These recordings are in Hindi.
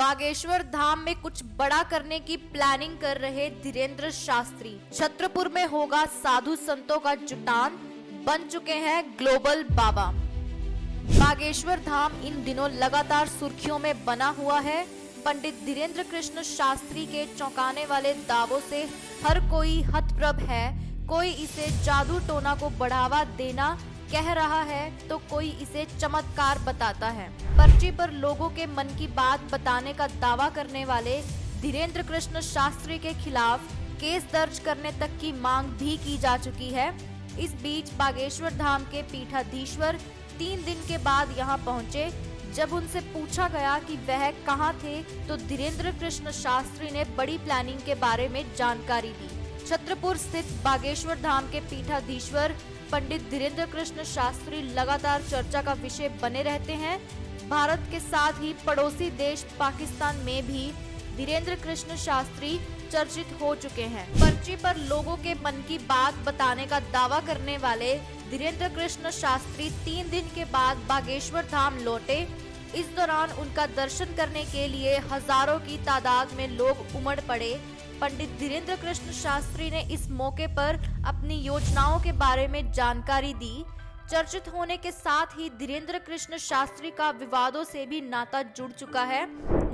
बागेश्वर धाम में कुछ बड़ा करने की प्लानिंग कर रहे धीरेन्द्र शास्त्री। छत्रपुर में होगा साधु संतों का जुटान, बन चुके हैं ग्लोबल बाबा। बागेश्वर धाम इन दिनों लगातार सुर्खियों में बना हुआ है। पंडित धीरेन्द्र कृष्ण शास्त्री के चौंकाने वाले दावों से हर कोई हतप्रभ है। कोई इसे जादू टोना को बढ़ावा देना कह रहा है तो कोई इसे चमत्कार बताता है। पर्ची पर लोगों के मन की बात बताने का दावा करने वाले धीरेन्द्र कृष्ण शास्त्री के खिलाफ केस दर्ज करने तक की मांग भी की जा चुकी है। इस बीच बागेश्वर धाम के पीठाधीश्वर 3 दिन के बाद यहां पहुंचे। जब उनसे पूछा गया कि वह कहां थे तो धीरेन्द्र कृष्ण शास्त्री ने बड़ी प्लानिंग के बारे में जानकारी दी। छत्रपुर स्थित बागेश्वर धाम के पीठाधीश्वर पंडित धीरेन्द्र कृष्ण शास्त्री लगातार चर्चा का विषय बने रहते हैं। भारत के साथ ही पड़ोसी देश पाकिस्तान में भी धीरेन्द्र कृष्ण शास्त्री चर्चित हो चुके हैं। पर्ची पर लोगों के मन की बात बताने का दावा करने वाले धीरेन्द्र कृष्ण शास्त्री 3 दिन के बाद बागेश्वर धाम लौटे। इस दौरान उनका दर्शन करने के लिए हजारों की तादाद में लोग उमड़ पड़े। पंडित धीरेन्द्र कृष्ण शास्त्री ने इस मौके पर अपनी योजनाओं के बारे में जानकारी दी। चर्चित होने के साथ ही धीरेन्द्र कृष्ण शास्त्री का विवादों से भी नाता जुड़ चुका है।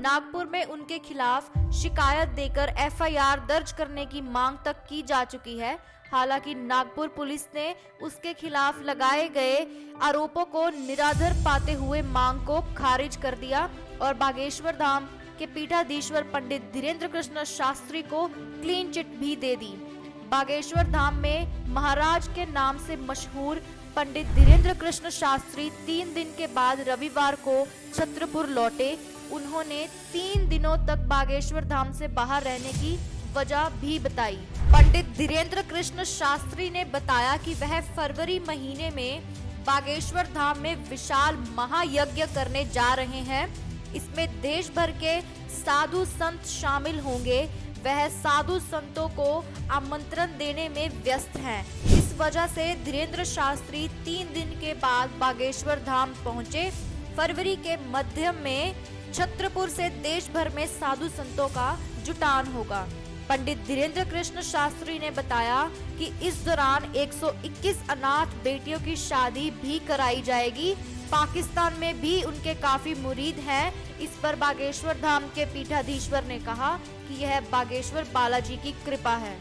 नागपुर में उनके खिलाफ शिकायत देकर एफआईआर दर्ज करने की मांग तक की जा चुकी है। हालांकि नागपुर पुलिस ने उसके खिलाफ लगाए गए आरोपों को निराधार पाते हुए मांग को खारिज कर दिया और बागेश्वर धाम के पीठाधीश्वर पंडित धीरेन्द्र कृष्ण शास्त्री को क्लीन चिट भी दे दी। बागेश्वर धाम में महाराज के नाम से मशहूर पंडित धीरेन्द्र कृष्ण शास्त्री 3 दिन के बाद रविवार को छत्रपुर लौटे। उन्होंने 3 दिनों तक बागेश्वर धाम से बाहर रहने की वजह भी बताई। पंडित धीरेन्द्र कृष्ण शास्त्री ने बताया कि वह फरवरी महीने में बागेश्वर धाम में विशाल महायज्ञ करने जा रहे हैं। इसमें देश भर के साधु संत शामिल होंगे। वह साधु संतों को आमंत्रण देने में व्यस्त हैं। इस वजह से धीरेन्द्र शास्त्री 3 दिन के बाद बागेश्वर धाम पहुंचे। फरवरी के मध्य में छत्रपुर से देश भर में साधु संतों का जुटान होगा। पंडित धीरेन्द्र कृष्ण शास्त्री ने बताया कि इस दौरान 121 अनाथ बेटियों की शादी भी कराई जाएगी। पाकिस्तान में भी उनके काफी मुरीद हैं। इस पर बागेश्वर धाम के पीठाधीश्वर ने कहा कि यह बागेश्वर बालाजी की कृपा है।